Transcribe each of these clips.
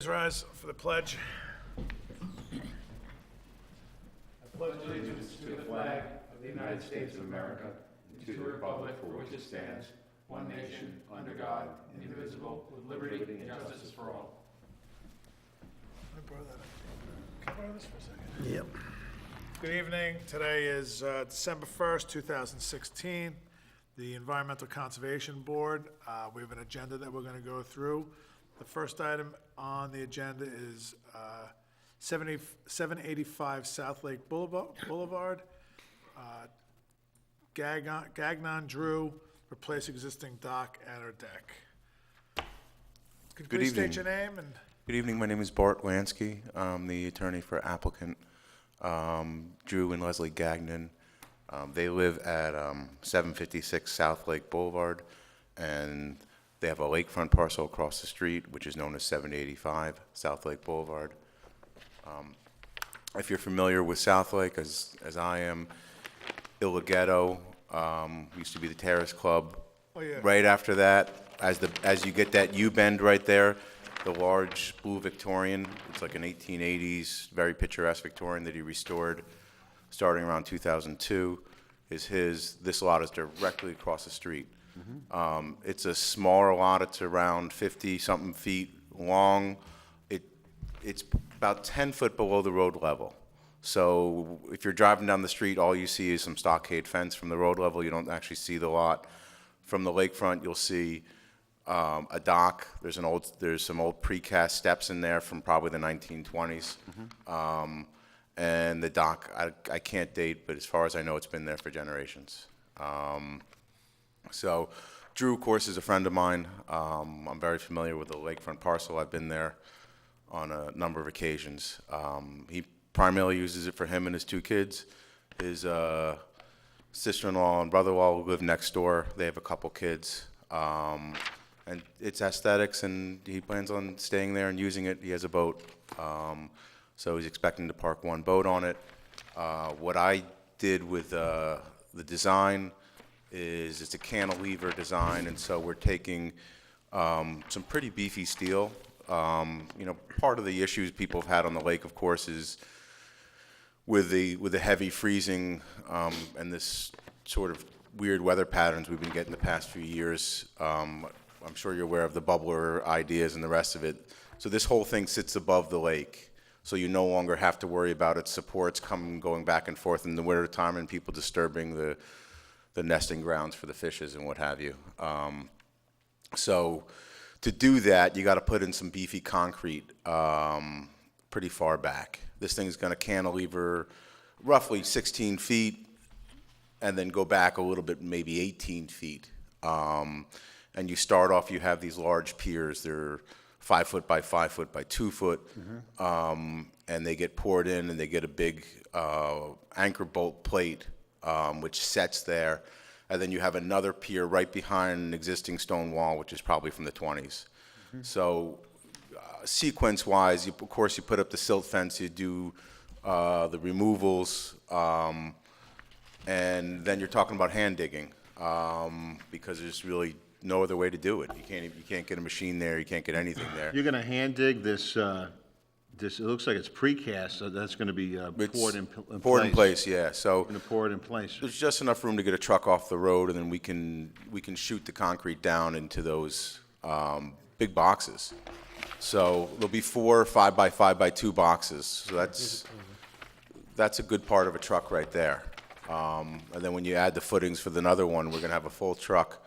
Please rise for the pledge. I pledge allegiance to the flag of the United States of America and to the republic for which it stands, one nation, under God, indivisible, with liberty and justice for all. Can I borrow that? Can I borrow this for a second? Yep. Good evening. Today is December 1st, 2016. The Environmental Conservation Board, we have an agenda that we're going to go through. The first item on the agenda is 785 South Lake Boulevard. Gagnon Drew, replace existing dock and or deck. Could you Good please state evening. your name and Good evening. My name is Bart Lansky. I'm the attorney for applicant Drew and Leslie Gagnon. They live at 756 South Lake Boulevard, and they have a lakefront parcel across the street, which is known as 785 South Lake Boulevard. If you're familiar with South Lake, as I am, Illighetto used to be the Terrace Club. Oh, yeah. Right after that, as you get that U-bend right there, the large blue Victorian, it's like an 1880s, very picturesque Victorian that he restored starting around 2002, is his. This lot is directly across the street. It's a smaller lot. It's around 50-something feet long. It's about 10 foot below the road level. So if you're driving down the street, all you see is some stockade fence from the road level. You don't actually see the lot. From the lakefront, you'll see a dock. There's some old precast steps in there from probably the 1920s. And the dock, I can't date, but as far as I know, it's been there for generations. So Drew, of course, is a friend of mine. I'm very familiar with the lakefront parcel. I've been there on a number of occasions. He primarily uses it for him and his two kids. His sister-in-law and brother-in-law live next door. They have a couple kids. And it's aesthetics, and he plans on staying there and using it. He has a boat. So he's expecting to park one boat on it. What I did with the design is it's a cantilever design, and so we're taking some pretty beefy steel. Part of the issues people have had on the lake, of course, is with the heavy freezing and this sort of weird weather patterns we've been getting the past few years. I'm sure you're aware of the bubbler ideas and the rest of it. So this whole thing sits above the lake, so you no longer have to worry about its supports going back and forth in the wintertime and people disturbing the nesting grounds for the fishes and what have you. So to do that, you got to put in some beefy concrete pretty far back. This thing's going to cantilever roughly 16 feet and then go back a little bit, maybe 18 feet. And you start off, you have these large piers. They're 5 foot by 5 foot by 2 foot. And they get poured in, and they get a big anchor bolt plate, which sets there. And then you have another pier right behind an existing stone wall, which is probably from the 20s. So sequence-wise, of course, you put up the silt fence, you do the removals, and then you're talking about hand digging, because there's really no other way to do it. You can't get a machine there. You can't get anything there. You're going to hand dig this, it looks like it's precast, so that's going to be poured in place. Poured in place, yeah. So Going to pour it in place. there's just enough room to get a truck off the road, and then we can shoot the concrete down into those big boxes. So there'll be 4 5 by 5 by 2 boxes. So that's a good part of a truck right there. And then when you add the footings for another one, we're going to have a full truck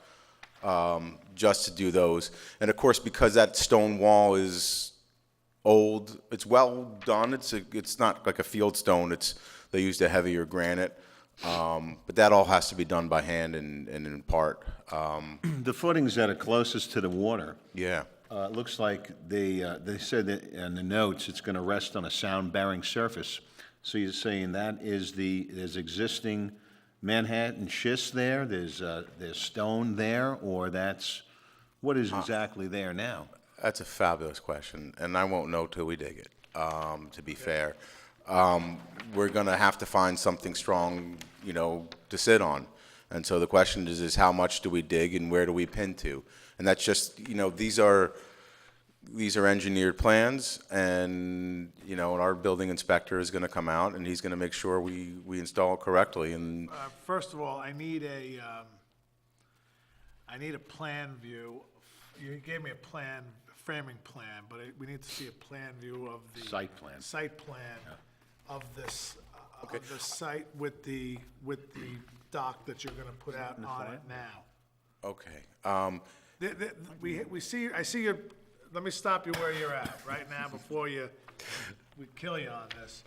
just to do those. And of course, because that stone wall is old, it's well done. It's not like a field stone. They used a heavier granite. But that all has to be done by hand and in part. The footings that are closest to the water, Yeah. it looks like they said that in the notes, it's going to rest on a sound-bearing surface. So you're saying that there's existing Manhattan schist there, there's stone there, or what is exactly there now? That's a fabulous question, and I won't know till we dig it, to be fair. We're going to have to find something strong, to sit on. And so the question is how much do we dig and where do we pin to? And that's just, these are these are engineered plans, and, you know, and our building inspector is gonna come out, and he's gonna make sure we install it correctly, and First of all, I need a plan view. You gave me a plan, framing plan, but we need to see a plan view of the. Site plan. Site plan of this, of the site with the dock that you're gonna put out on it now. okay. We see, I see you, let me stop you where you're at right now before we kill you on this,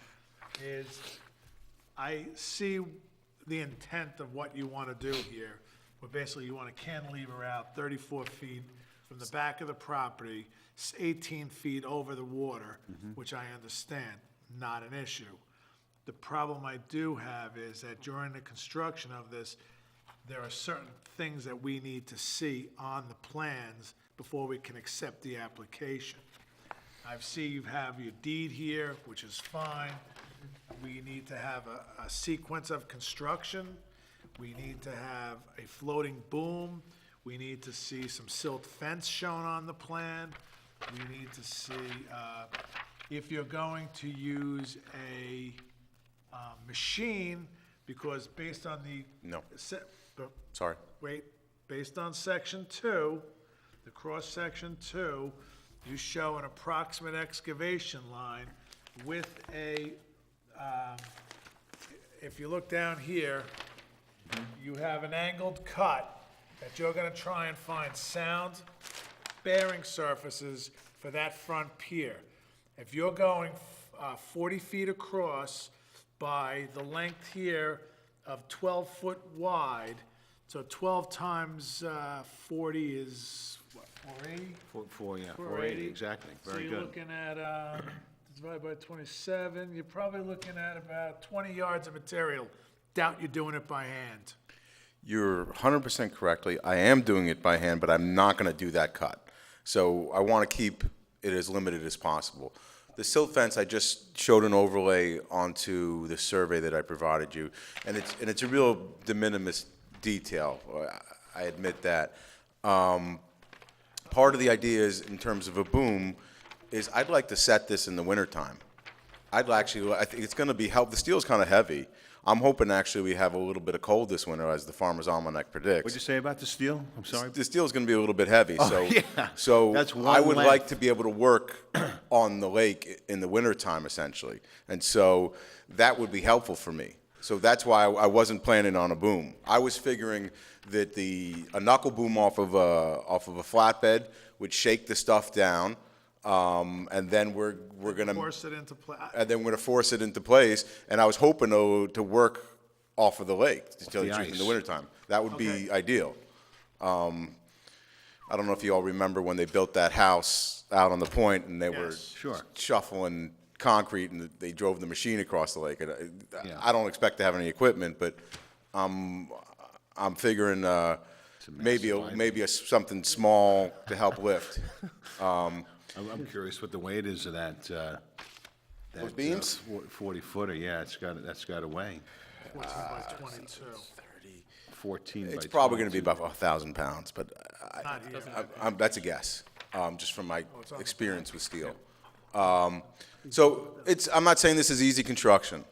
is I see the intent of what you want to do here, where basically you want to cantilever out 34 feet from the back of the property, 18 feet over the water, which I understand, not an issue. The problem I do have is that during the construction of this, there are certain things that we need to see on the plans before we can accept the application. I see you have your deed here, which is fine. We need to have a sequence of construction. We need to have a floating boom. We need to see some silt fence shown on the plan. We need to see, if you're going to use a machine, because based on the. No. But Sorry. wait, based on section 2, the cross-section 2, you show an approximate excavation line with a, if you look down here, you have an angled cut that you're gonna try and find sound bearing surfaces for that front pier. If you're going 40 feet across by the length here of 12 foot wide, so 12 times 40 is, what, 480? 480, exactly, very So you're good. looking at, divided by 27, you're probably looking at about 20 yards of material. Doubt you're doing it by hand. You're 100% correctly. I am doing it by hand, but I'm not going to do that cut. So I want to keep it as limited as possible. The silt fence, I just showed an overlay onto the survey that I provided you, and it's a real de minimis detail. I admit that. Part of the idea is, in terms of a boom, is I'd like to set this in the wintertime. I think it's going to be the steel's kind of heavy. I'm hoping actually we have a little bit of cold this winter, as the Farmer's Almanac predicts. What'd you say about the steel? I'm sorry? The steel's going to be a little bit heavy, so yeah. so That's one I would length. like to be able to work on the lake in the wintertime, essentially, and so that would be helpful for me. So that's why I wasn't planning on a boom. I was figuring that a knuckle boom off of a flatbed would shake the stuff down, and then we're gonna Force it into play. and then we're going to force it into place. And I was hoping to work off of the lake, to tell you the truth, in the ice. wintertime. That would be Okay. ideal. I don't know if you all remember when they built that house out on the point, and they were Yes. Sure. shuffling concrete, and they drove the machine across the lake. And Yeah. I don't expect to have any equipment, but I'm figuring maybe something small to help lift. I'm curious what the weight is of that, Those beams? 40-footer, yeah, that's got to weigh. 14 by 22. 14 by It's probably going to 22. be about 1,000 pounds, but Not here. that's a guess, just from my it's on the experience with steel. So I'm not saying this is easy construction.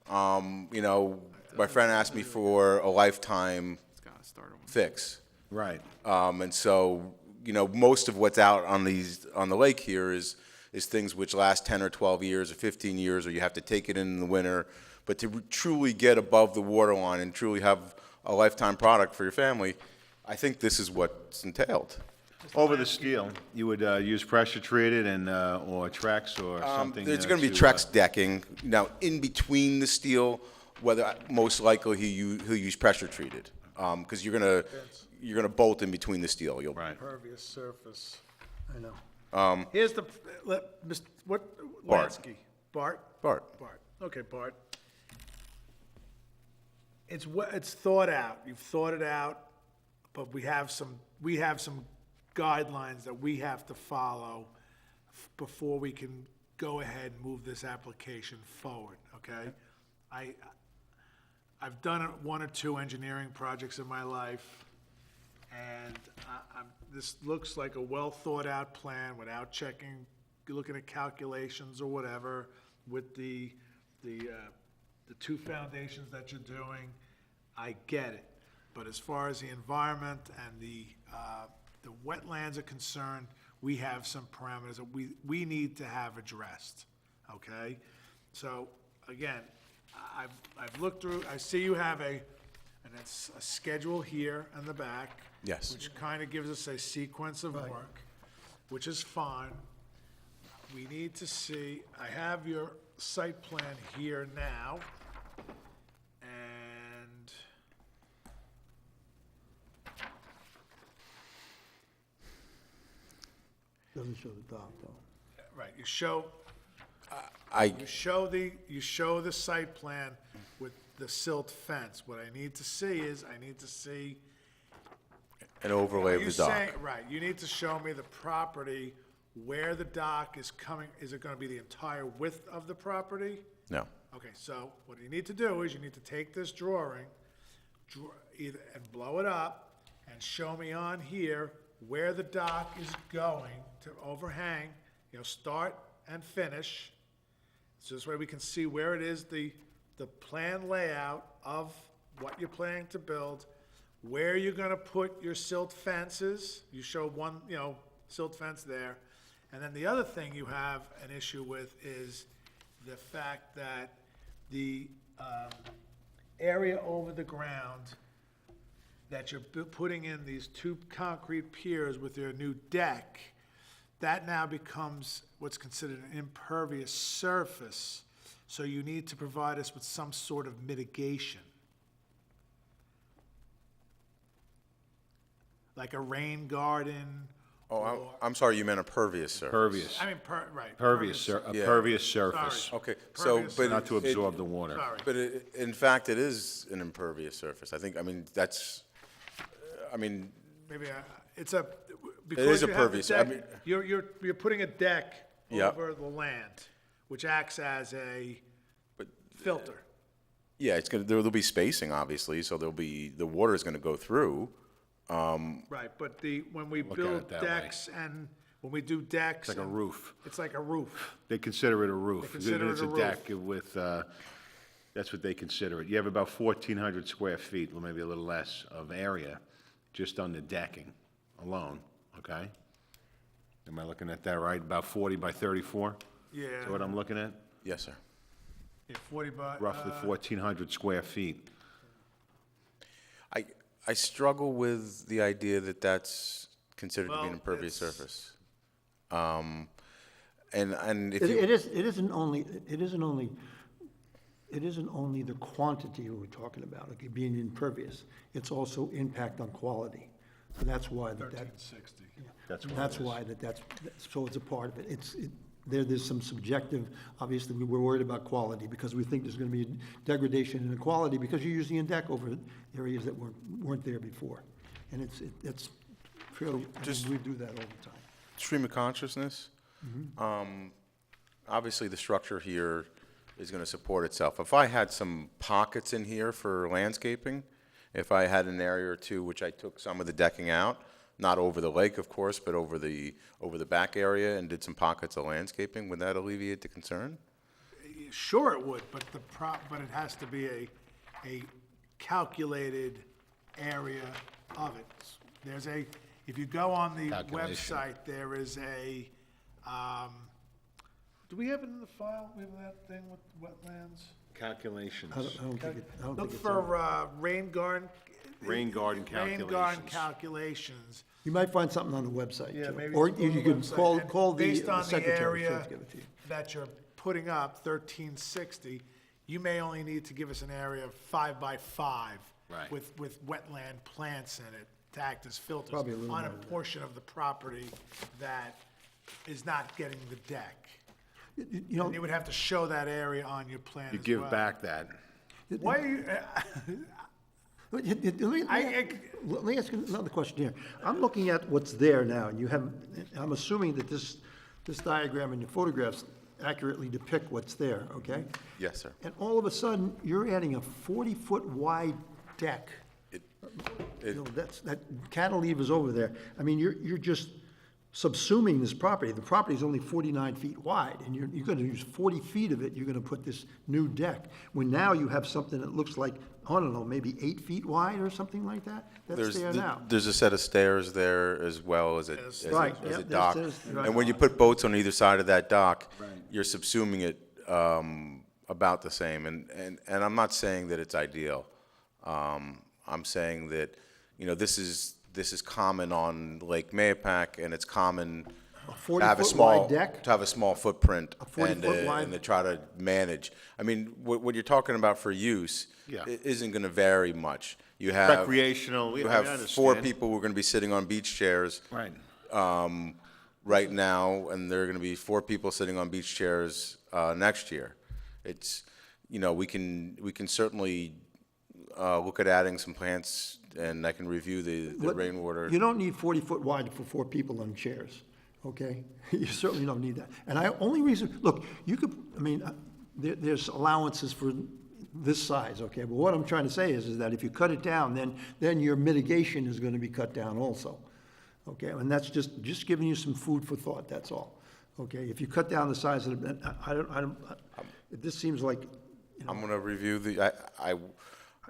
You know, my friend asked me for a lifetime fix. Right. And so, you know, most of what's out on the lake here is things which last 10 or 12 years or 15 years, or you have to take it in the winter. But to truly get above the water line and truly have a lifetime product for your family, I think this is what's entailed. Over the steel, you would use pressure treated and, or Trex or something? There's going to be Trex decking. Now, in between the steel, most likely he'll use pressure treated, because you're gonna bolt in between the steel. Right. Impervious surface. I know. Here's what, Bart. Lansky? Bart? Bart. Bart. Okay, Bart. It's thought out. You've thought it out, but we have some guidelines that we have to follow before we can go ahead and move this application forward, okay? I've done one or two engineering projects in my life, And this looks like a well-thought-out plan without checking, looking at calculations or whatever with the two foundations that you're doing. I get it. But as far as the environment and the wetlands are concerned, we have some parameters that we need to have addressed, okay? So, again, I've looked through, I see you have a schedule here in the back. Yes. Which kind of gives us a sequence of work, which is fine. We need to see, I have your site plan here now, and Doesn't show the dock, though. right, you show I, you show the site plan with the silt fence. What I need to see is, I need to see. an overlay Are of you the dock. saying, right, you need to show me the property where the dock is coming, is it gonna be the entire width of the property? No. Okay, so what you need to do is you need to take this drawing, either, and blow it up, and show me on here where the dock is going to overhang, start and finish. So this way we can see where it is, the plan layout of what you're planning to build, where you're gonna put your silt fences. You show one, silt fence there. And then the other thing you have an issue with is the fact that the area over the ground that you're putting in these two concrete piers with their new deck, that now becomes what's considered an impervious surface. So you need to provide us with some sort of mitigation. Like a rain garden. Oh, I'm sorry, you meant a pervious surface. Pervious, I mean, right. a Yeah. pervious surface, Sorry. Okay, so, Pervious but. not to it- absorb the water. Sorry. But in fact, it is an impervious surface. That's, Maybe it's a, is because a you have the pervious, I deck, mean- you're putting a deck Yep. over the land, which acts as a filter. yeah, there'll be spacing, obviously, so the water is gonna go through. Right, but when we at it build that way. decks and, when we do decks. It's like a and- roof. It's like a roof. They consider it a roof. consider It's it a roof. deck with, that's what they consider it. You have about 1,400 square feet, or maybe a little less, of area just on the decking alone, okay? Am I looking at that right? About 40 by 34? Yeah. Is that what I'm looking at? Yes, sir. Yeah, 40 by. Roughly 1,400 square feet. I struggle with the idea that that's considered to be an Well, impervious it's- surface. And if It you, isn't only the quantity we're talking about, okay, being impervious. It's also impact on quality. So that's why that. 1360. That's what That's it is. why so it's a part of it. There's some subjective, obviously, we're worried about quality because we think there's gonna be degradation in the quality because you're using a deck over areas that weren't there before. And it's fairly, we do that all the time. stream of consciousness, obviously the structure here is gonna support itself. If I had some pockets in here for landscaping, if I had an area or two which I took some of the decking out, not over the lake, of course, but over the back area and did some pockets of landscaping, would that alleviate the concern? Sure it would, but but it has to be a calculated area of it. If you go on the Calculation. website, there is do we have it in the file? We have that thing with wetlands? Calculations. I don't think Look it's. for rain garden. Rain garden Rain garden calculations. calculations. You might find something on the website, Yeah, too. maybe. Or go to you the can website, and call the based on the secretary, she'll area give it to you. that you're putting up, 1360, you may only need to give us an area of 5 by 5. Right. With wetland plants in it to act as filters. Probably a little on a more than that. portion of the property that is not getting the deck. You know, And you would have to show that area on your plan You as give well. back that. Why are you, let me I- let me ask you another question here. I'm looking at what's there now, and I'm assuming that this diagram and your photographs accurately depict what's there, okay? Yes, sir. And all of a sudden, you're adding a 40-foot wide deck. You know, that cantilever's over there. I mean, you're just subsuming this property. The property's only 49 feet wide, and you're gonna use 40 feet of it, you're gonna put this new deck. When now you have something that looks like, I don't know, maybe 8 feet wide or something like that? That's there now. There's a set of stairs there as well as Right, as yeah, a dock. right. And when you put boats on either side of that dock, you're subsuming it about the same. And I'm not saying that it's ideal. I'm saying that, you know, this is common on Lake Mayapack, and it's common to have a 40-foot small, wide deck? to have a small footprint. A 40-foot wide? And to try to manage. I mean, what you're talking about for use Yeah. isn't gonna vary much. You have. Recreational, You I have four understand. people who are gonna be sitting on beach chairs Right. right now, and there are going to be 4 people sitting on beach chairs next year. It's, you know, we can certainly look at adding some plants, and I can review the What- rainwater. You don't need 40-foot wide for 4 people on chairs, okay? You certainly don't need that. And only reason, look, you could, I mean, there's allowances for this size, okay? But what I'm trying to say is that if you cut it down, then your mitigation is gonna be cut down also, okay? And that's just giving you some food for thought, that's all, okay? If you cut down the size of it, this seems like, you know. I'm going to review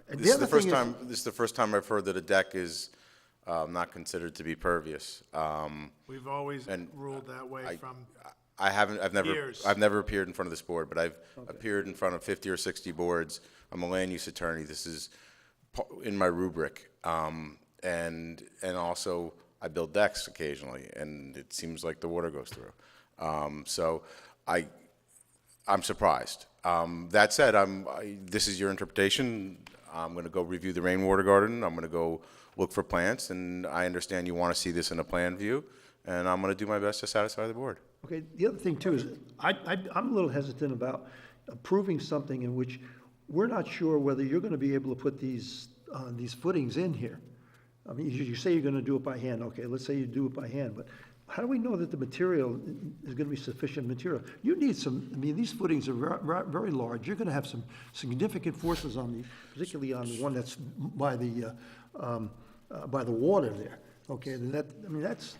And this is other the first thing time, this is the first time I've heard that a deck is not considered to be pervious. We've always And ruled that way from, Years. I've never appeared in front of this board, but I've appeared in front of 50 or 60 boards. I'm a land use attorney. This is in my rubric. And also, I build decks occasionally, and it seems like the water goes through. So I'm surprised. That said, this is your interpretation. I'm going to go review the rainwater garden. I'm going to go look for plants, and I understand you want to see this in a plan view, and I'm going to do my best to satisfy the board. Okay, the other thing too is, I'm a little hesitant about approving something in which we're not sure whether you're gonna be able to put these footings in here. I mean, you say you're gonna do it by hand, okay, let's say you do it by hand, but how do we know that the material is gonna be sufficient material? You need some, I mean, these footings are very large, you're gonna have some significant forces on particularly on the one that's by the water there, okay, that's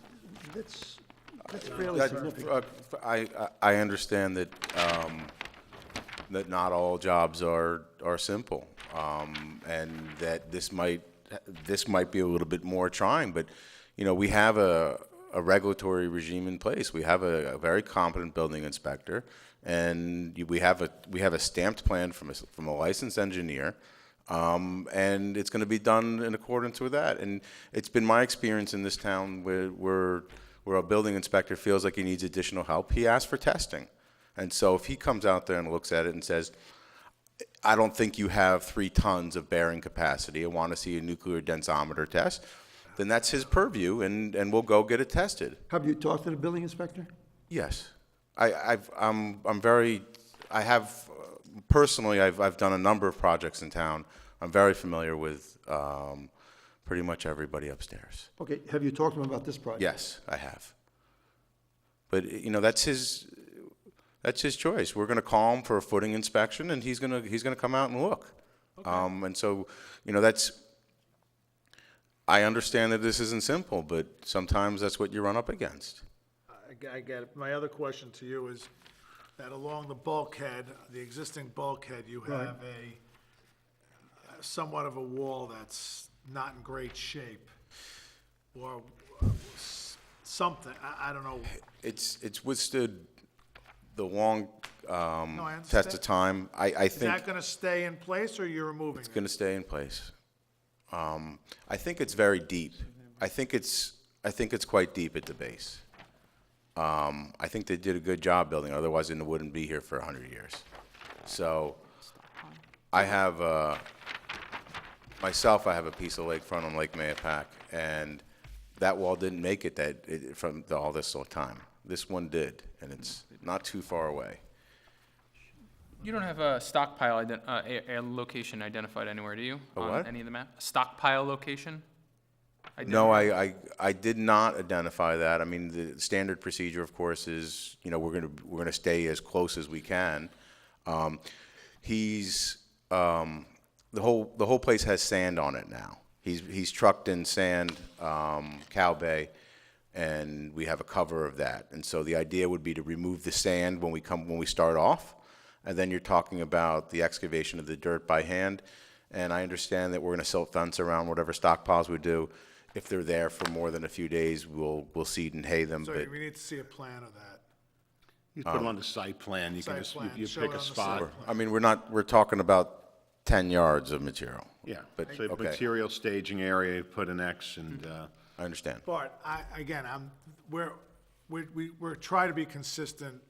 fairly significant. I understand that, that not all jobs are simple, and that this might be a little bit more trying, but, you know, we have a regulatory regime in place. We have a very competent building inspector, and we have a stamped plan from a licensed engineer, and it's going to be done in accordance with that. And it's been my experience in this town where a building inspector feels like he needs additional help, he asks for testing. And so if he comes out there and looks at it and says, I don't think you have 3 tons of bearing capacity, I want to see a nuclear densometer test, then that's his purview, and we'll go get it tested. Have you talked to the building inspector? Yes. Personally, I've done a number of projects in town. I'm very familiar with pretty much everybody upstairs. Okay, have you talked to him about this project? Yes, I have. But, you know, that's his choice. We're going to call him for a footing inspection, and he's going to come out and look. And so, you know, I understand that this isn't simple, but sometimes that's what you run up against. I get it. My other question to you is that along the bulkhead, the existing bulkhead, you have somewhat of a wall that's not in great shape, or something, I don't know. It's withstood the long I test of understand. time. I Is think that gonna stay in place, or you're removing it's it? going to stay in place. I think it's very deep. I think it's quite deep at the base. I think they did a good job building, otherwise it wouldn't be here for 100 years. So I have myself, I have a piece of lakefront on Lake Mayapack, and that wall didn't make it from all this time. This one did, and it's not too far away. You don't have a stockpile, a location identified anywhere, do you? A On what? any of the map? Stockpile location? No, I did not identify that. I mean, the standard procedure, of course, is, you know, we're gonna stay as close as we can. The whole place has sand on it now. He's trucked in sand, cow bay, and we have a cover of that. And so the idea would be to remove the sand when we start off, and then you're talking about the excavation of the dirt by hand. And I understand that we're going to silt fence around whatever stockpiles we do. If they're there for more than a few days, we'll seed and hay them. So But we need to see a plan of that. You put it on the site plan, you can Site just, plan, you show pick it a on the spot. site. I mean, we're talking about 10 yards of material. Yeah, But, so okay, material staging area, put an X and, I understand. Bart, we're trying to be consistent.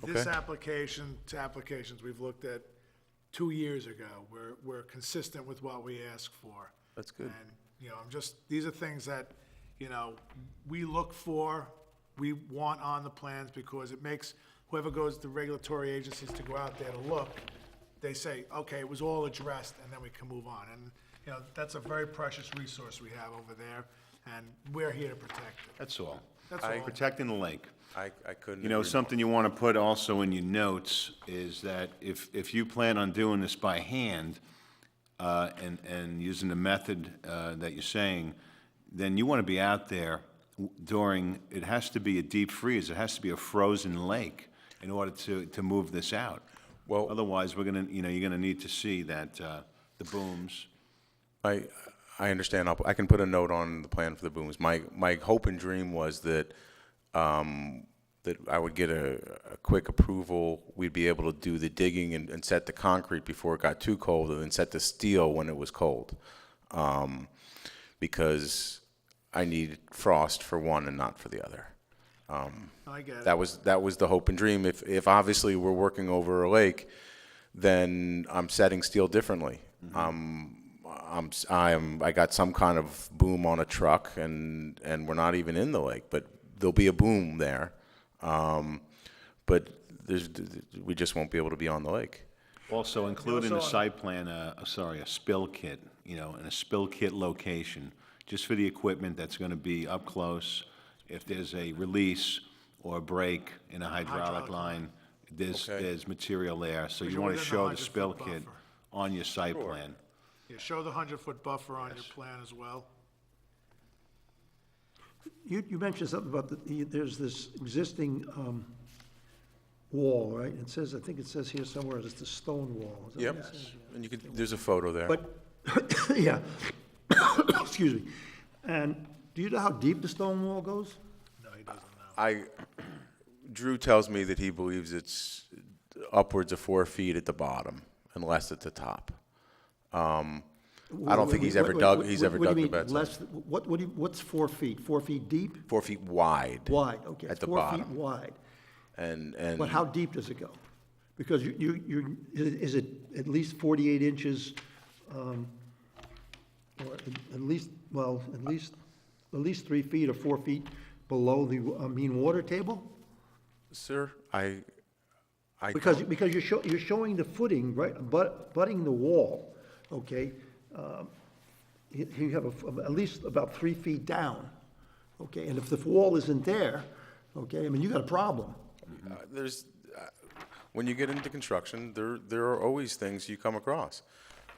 This Okay. application to applications we've looked at 2 years ago, we're consistent with what we asked for. That's good. And, these are things that, we look for, we want on the plans because it makes whoever goes to regulatory agencies to go out there to look, they say, okay, it was all addressed, and then we can move on. And, that's a very precious resource we have over there, and we're here to protect it. that's all. That's all. Protecting the lake. I couldn't. You know, agree more. something you want to put also in your notes is that if you plan on doing this by hand, and using the method, that you're saying, then you want to be out there during, it has to be a deep freeze, it has to be a frozen lake in order to move this out. Well- Otherwise, we're gonna, you're gonna need to see that, the booms. I understand. I can put a note on the plan for the booms. My hope and dream was that that I would get a quick approval. We'd be able to do the digging and set the concrete before it got too cold, and then set the steel when it was cold, because I need frost for one and not for the other. I get it. That was the hope and dream. If obviously we're working over a lake, then I'm setting steel differently. I got some kind of boom on a truck, and we're not even in the lake, but there'll be a boom there. But we just won't be able to be on the lake. Also include in the Also- site plan, a spill kit, in a spill kit location, just for the equipment that's gonna be up close. If there's a release or a break in a hydraulic line, Okay. there's material there, so you you're wanna within the show the 100-foot spill kit buffer. on your site plan. Yeah, show the 100-foot buffer on your plan as well. You mentioned something about there's this existing wall, right? It says, I think it says here somewhere, it's the stone wall. Is that Yep. what it says? And there's a photo there. But, yeah, excuse me. And do you know how deep the stone wall goes? No, he doesn't know. Drew tells me that he believes it's upwards of 4 feet at the bottom and less at the top. I don't think he's ever dug the beds. What's 4 feet? 4 feet deep? 4 feet wide. Wide, okay. At it's the 4 feet bottom. wide. And But how deep does it go? Because is it at least 48 inches, or at least, well, at least 3 feet or 4 feet below the mean water table? sir, I Because you're showing the footing, right, butting the wall, okay? You have at least about 3 feet down, okay? And if the wall isn't there, okay, I mean, you got a problem. when you get into construction, there are always things you come across.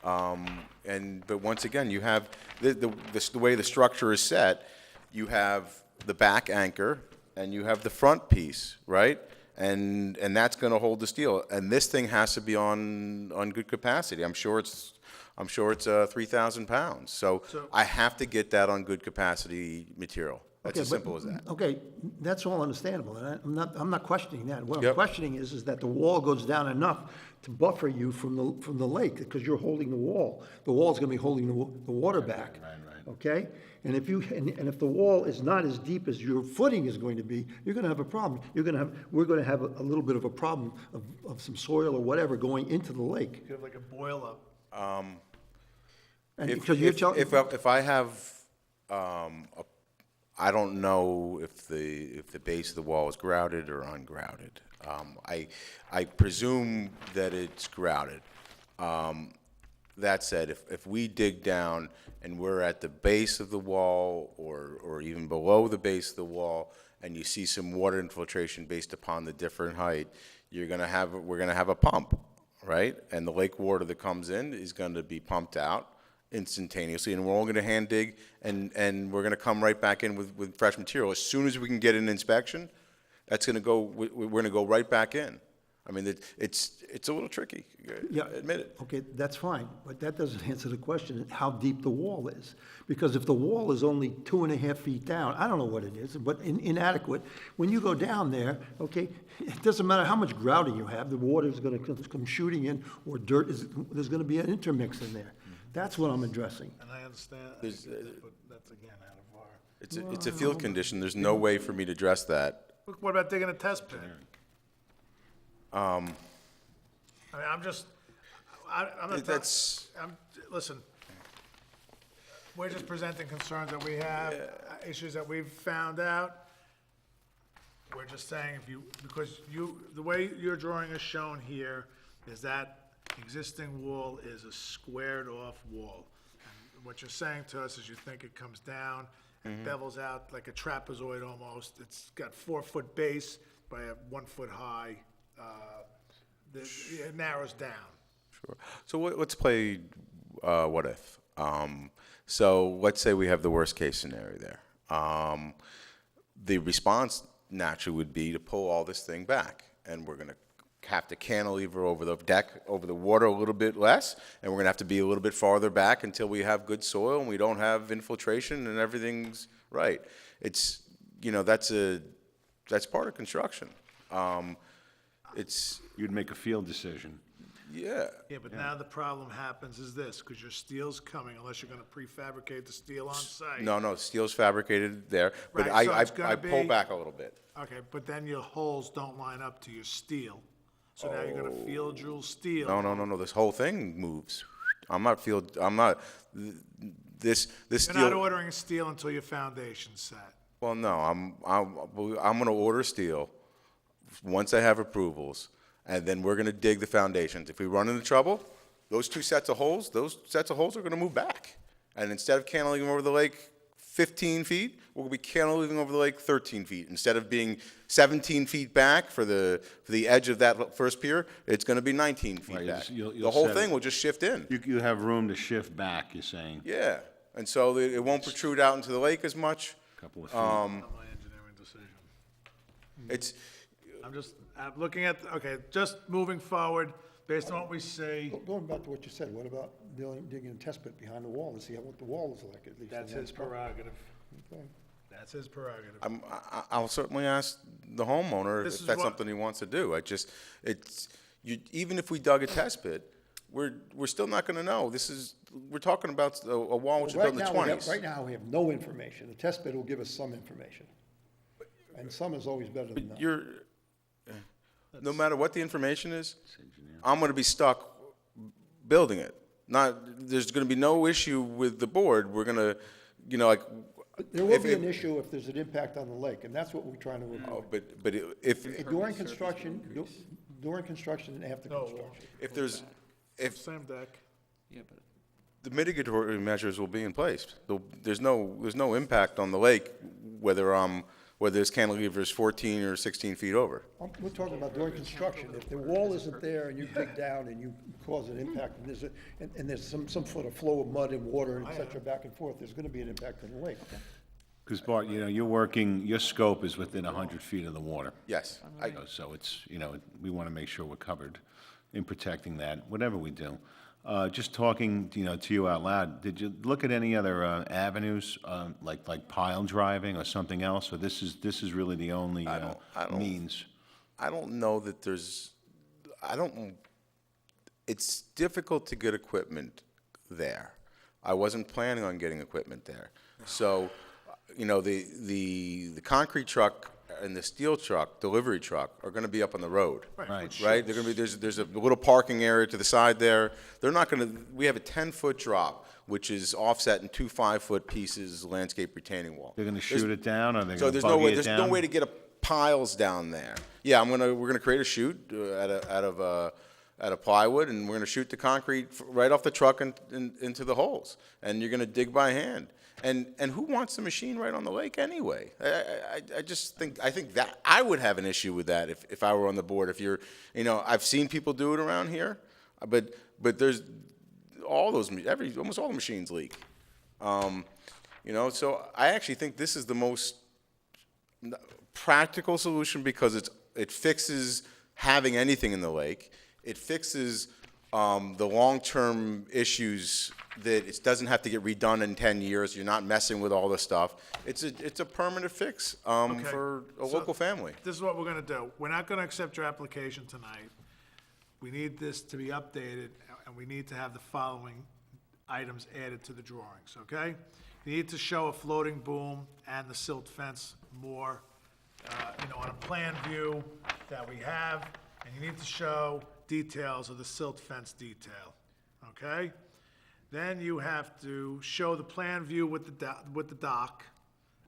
But once again, you have, the way the structure is set, you have the back anchor and you have the front piece, right? And that's gonna hold the steel. And this thing has to be on good capacity. I'm sure it's 3,000 pounds. So I have to get that on good capacity material. That's Okay, as but- simple as that. Okay, that's all understandable, and I'm not questioning that. What I'm Yep. questioning is that the wall goes down enough to buffer you from the lake, because you're holding the wall. The wall's gonna be holding the water back. Right. Okay? And if if the wall is not as deep as your footing is going to be, you're gonna have a problem. We're gonna have a little bit of a problem of some soil or whatever going into the lake. You have like a boil up. And because you're telling. If I have, I don't know if the base of the wall is grouted or ungrouted. I presume that it's grouted. That said, if we dig down and we're at the base of the wall or even below the base of the wall, and you see some water infiltration based upon the different height, we're gonna have a pump, right? And the lake water that comes in is gonna be pumped out, instantaneously, and we're all gonna hand dig, and we're gonna come right back in with fresh material. As soon as we can get an inspection, that's gonna go, we're gonna go right back in. I mean, it's a little tricky, Yeah. admit it. Okay, that's fine, but that doesn't answer the question, how deep the wall is. Because if the wall is only 2.5 feet down, I don't know what it is, but inadequate, when you go down there, okay, it doesn't matter how much grouting you have, the water's gonna come shooting in, or there's gonna be an intermix in there. That's what I'm addressing. And I understand, but that's again out of our. It's a field condition, there's no way for me to address that. Look, what about digging a test pit? I mean, I'm not, listen, we're just presenting concerns that we have, issues that we've found out. We're just saying because the way your drawing is shown here is that existing wall is a squared-off wall. And what you're saying to us is you think it comes down and bevels out like a trapezoid almost. It's got 4-foot base by a 1-foot high. It narrows down. Sure. So let's play what if. So let's say we have the worst case scenario there. The response naturally would be to pull all this thing back, and we're going to have to cantilever over the deck, over the water a little bit less, and we're going to have to be a little bit farther back until we have good soil and we don't have infiltration and everything's right. It's, that's part of construction. You'd make a field decision. Yeah. Yeah, but now the problem happens is this, because your steel's coming, unless you're gonna prefabricate the steel on site. No, steel's fabricated there, but Right, so I it's gonna pull be- back a little bit. Okay, but then your holes don't line up to your steel. So now you're gonna field drill steel. No, this whole thing moves. This You're steel. not ordering steel until your foundation's set. Well, no, I'm gonna order steel once I have approvals, and then we're gonna dig the foundations. If we run into trouble, those sets of holes are gonna move back. And instead of cantilevering over the lake 15 feet, we're gonna be cantilevering over the lake 13 feet. Instead of being 17 feet back for the edge of that first pier, it's gonna be 19 feet Right, back. you'll The whole set thing it- will just shift in. You have room to shift back, you're saying, Yeah, and so it won't protrude out into the lake as much. a couple of feet. Not my engineering decision. It's, I'm looking at, okay, just moving forward, based on what we see, Going back to what you said, what about digging a test pit behind the wall to see what the wall is like, at least? that's on his that part? prerogative. Okay. That's his prerogative. I'll certainly ask the homeowner This if is that's what- something he wants to do. Even if we dug a test pit, we're still not gonna know. We're talking about a wall which was built in the Right now, 20s. right now, we have no information. The test pit will give us some information. And some is always better than none. No matter what the information is, I'm gonna be stuck building it. There's gonna be no issue with the board. We're gonna, There will be an issue if there's an impact on the lake, and that's what we're trying to avoid. but if During construction and after construction. if Same deck. the mitigatory measures will be in place. There's no impact on the lake, whether this cantilever is 14 or 16 feet over. We're talking about during construction. If the wall isn't there and you dig down and you cause an impact, and there's some sort of flow of mud and water, et cetera, back and forth, there's gonna be an impact on the lake. Because Bart, your scope is within 100 feet of the water. Yes. So it's, we want to make sure we're covered in protecting that, whatever we do. Just talking, to you out loud, did you look at any other avenues, like pile driving or something else? Or this is really the only I don't- means? I don't know that it's difficult to get equipment there. I wasn't planning on getting equipment there. So, the concrete truck and the steel truck, delivery truck, are gonna be up on the road. Right. Right? They're gonna be, there's a little parking area to the side there. They're not gonna, we have a 10-foot drop, which is offset in 2 5-foot pieces, landscape retaining wall. They're going to shoot it down, or they're So going to there's no buggy way, it there's no down? way to get piles down there. Yeah, we're gonna create a chute out of plywood, and we're gonna shoot the concrete right off the truck and into the holes. And you're gonna dig by hand. And who wants the machine right on the lake anyway? I think that I would have an issue with that if I were on the board. If I've seen people do it around here, but there's all those, almost all the machines leak. You know, so I actually think this is the most practical solution because it fixes having anything in the lake. It fixes the long-term issues that it doesn't have to get redone in 10 years. You're not messing with all the stuff. It's a permanent fix for a so local family. This is what we're gonna do. We're not gonna accept your application tonight. We need this to be updated, and we need to have the following items added to the drawings, okay? You need to show a floating boom and the silt fence more, on a plan view that we have, and you need to show details of the silt fence detail, okay? Then you have to show the plan view with the dock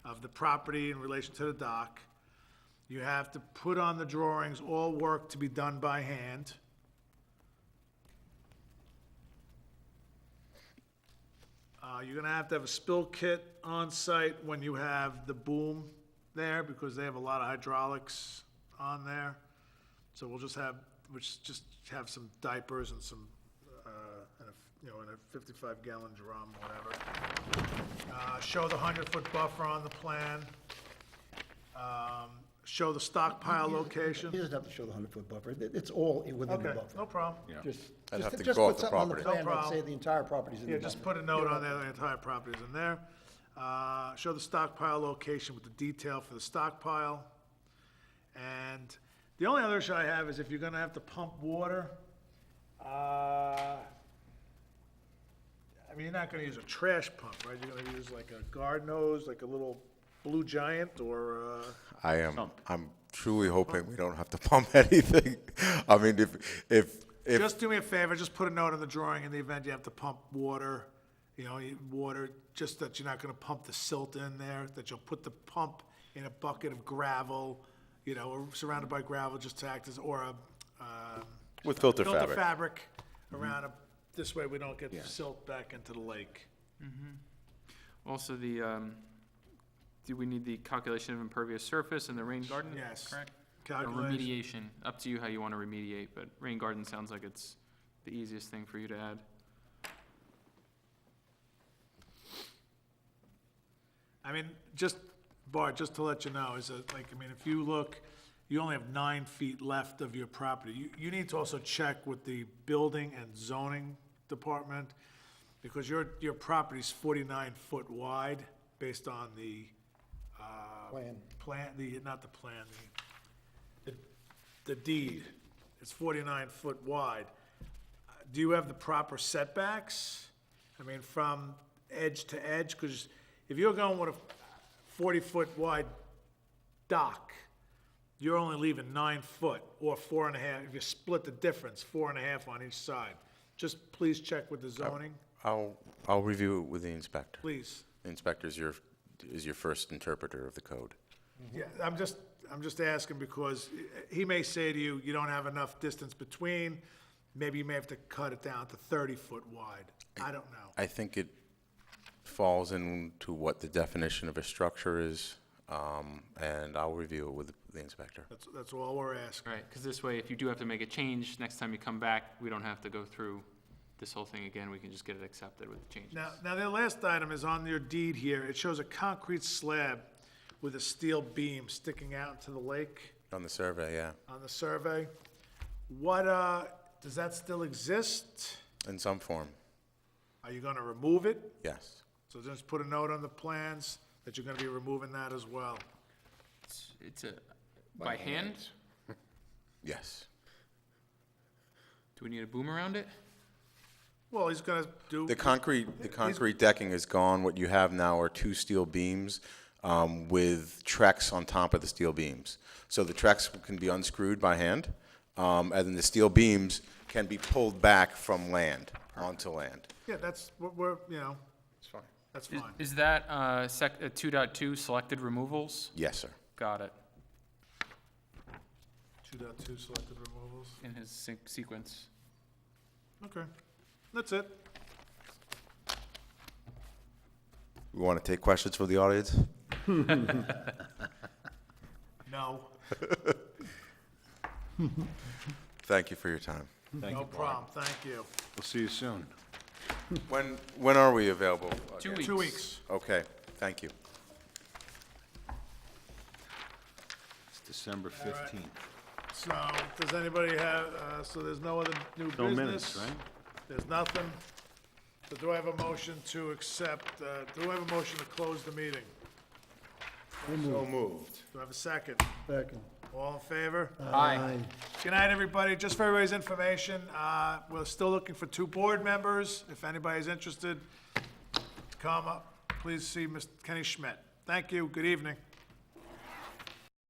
of the property in relation to the dock. You have to put on the drawings all work to be done by hand. You're gonna have to have a spill kit on site when you have the boom there, because they have a lot of hydraulics on there. So we'll just have some diapers and some, in a 55-gallon drum, whatever. Show the 100-foot buffer on the plan. Show the stockpile He location. doesn't have to show the 100-foot buffer. It's all within the Okay, buffer. no problem. I'd have to Just go put off the something on the property. plan No that say problem. the entire property's in the Yeah, buffer. just put a note on there, the entire property's in there. Show the stockpile location with the detail for the stockpile. And the only other issue I have is if you're gonna have to pump water, you're not gonna use a trash pump, right? You're gonna use like a garden hose, like a little Blue Giant, or, I'm truly hoping we don't have to pump anything. I mean, if just do me a favor, just put a note on the drawing in the event you have to pump water, just that you're not gonna pump the silt in there, that you'll put the pump in a bucket of gravel, or surrounded by gravel, just to act as, or a, with filter filter fabric. fabric around it. This way we don't get silt back into the lake. Also, do we need the calculation of impervious surface in the rain garden? Yes. Correct? Or Calculation. remediation, up to you how you want to remediate, but rain garden sounds like it's the easiest thing for you to add. Bart, just to let you know, if you look, you only have 9 feet left of your property. You need to also check with the building and zoning department, because your property's 49 foot wide, based on the, the deed. It's 49 foot wide. Do you have the proper setbacks? From edge to edge? Because if you're going with a 40-foot wide dock, you're only leaving 9 foot, or 4.5, if you split the difference, 4.5 on each side. Just please check with the zoning, I'll review it with the inspector. please. The inspector is your first interpreter of the code. Yeah, I'm just asking because he may say to you, you don't have enough distance between, maybe you may have to cut it down to 30 foot wide. I don't know. I think it falls into what the definition of a structure is, and I'll review it with the inspector. That's all we're asking. Right, because this way, if you do have to make a change, next time you come back, we don't have to go through this whole thing again. We can just get it accepted with the changes. Now, the last item is on your deed here. It shows a concrete slab with a steel beam sticking out into the lake On the survey, yeah, on the survey. What, does that still exist? in some form, Are you gonna remove it? yes. So just put a note on the plans that you're gonna be removing that as well. It's by hand? Yes. Do we need a boom around it? Well, he's gonna do. The concrete decking is gone. What you have now are 2 steel beams with Trex on top of the steel beams. So the Trex can be unscrewed by hand, and then the steel beams can be pulled back from land, onto land. Yeah, that's what we're, It's fine. that's fine. Is that 2.2 selected removals? Yes, sir. Got it, 2.2 selected removals. in his sequence. Okay, that's it. We want to take questions from the audience? No, Thank you for your time. Thank no you, Bart. problem, thank you. We'll see you soon. When are we available? 2 again? weeks. 2 weeks. Okay, thank you. It's December 15th. So, does anybody have, so there's no other new business? No minutes, right? There's nothing. So do I have a motion to accept, do I have a motion to close the meeting? So moved. Do I have a second? Second. All in favor? Aye. Good night, everybody. Just for everybody's information, we're still looking for 2 board members. If anybody's interested, come up, please see Mr. Kenny Schmidt. Thank you. Good evening.